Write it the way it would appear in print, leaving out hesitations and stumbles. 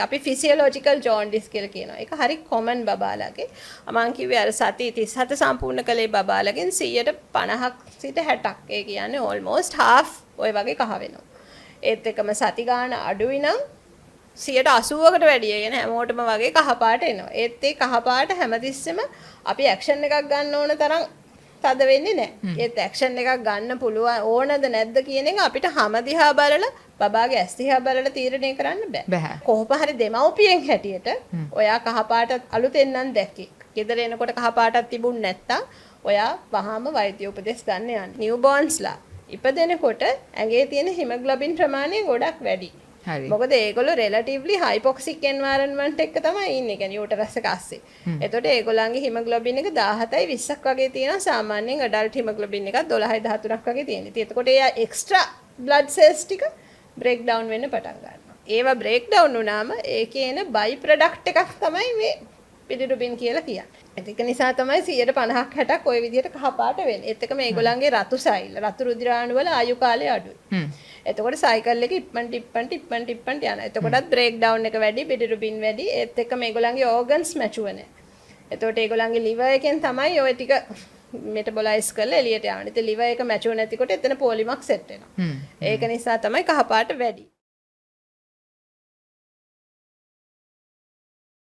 අපි ෆිසියොලොජිකල් ජොන්ඩිස් කියලා කියනවා. ඒක හරි කොමන් බබාලගේ. මම කිව්වේ අර සති 37 සම්පූර්ණ කළේ බබාලගෙන් 50ක් සිට 60ක්. ඒ කියන්නේ ඕල්මෝස්ට් half ඔය වගේ කහ වෙනවා. ඒත් එකම සති ගාන අඩුයි නම් 80%කට වැඩි. ඒ කියන්නේ හැමෝටම වගේ කහ පාට එනවා. ඒත් ඒ කහ පාට හැමතිස්සෙම අපි ඇක්ෂන් එකක් ගන්න ඕන තරම් තද වෙන්නේ නැහැ. ඒත් ඇක්ෂන් එකක් ගන්න පුළුවන් ඕනද නැද්ද කියන එක අපිට හැම දිහා බලලා බබාගේ ඇස් දිහා බලලා තීරණය කරන්න බෑ. කොහොම හරි දෙමව්පියෙන් හැටියට ඔයා කහපාට අලුතෙන් නම් දැක්කේ. ගෙදර එනකොට කහපාටක් තිබුණ නැත්තම් ඔයා වහාම වෛද්‍ය උපදෙස් ගන්න යන්න. නිව්බෝර්න්ස්ලා ඉපදෙනකොට ඇඟේ තියෙන හිමොග්ලොබින් ප්‍රමාණය ගොඩක් වැඩි. හරි. මොකද ඒගොල්ලෝ relatively hypoxic environment එක තමයි ඉන්නේ. කියන්නේ යූටරස් එක ASCII. එතකොට ඒගොල්ලන්ගේ හිමොග්ලොබින් එක 17යි 20ක් වගේ තියෙනවා. සාමාන්‍යයෙන් adult hemoglobin එකක් 12යි 13ක් වගේ තියෙනවා. ඉතින් එතකොට ඒ extra blood cells ටික break down වෙන්න පටන් ගන්නවා. ඒවා break down වුණාම ඒකේ එන by product එකක් තමයි මේ පිලිරුබින් කියලා කියන්නේ. ඒක නිසා තමයි 50ක් 60ක් ওই විදිහට කහපාට වෙන්නේ. ඒත් එක මේගොල්ලන්ගේ රතු සෛල, රතු රුධිරාණු වල ආයු කාලය අඩුයි. එතකොට සයිකල් එක ඉක්මනට යනවා. එතකොටත් බ්‍රේක් ඩවුන් එක වැඩි, පිලිරුබින් වැඩි. ඒත් එක මේගොල්ලන්ගේ ඕගන්ස් මැචුව නැහැ. එතකොට ඒගොල්ලන්ගේ liver එකෙන් තමයි ওই ටික මෙටබොලයිස් කරලා එළියට යවන්නේ. ඉතින් liver එක මැචුව නැතිකොට එතන පොලිමක් සෙට් වෙනවා. ඒක නිසා තමයි කහපාට වැඩි.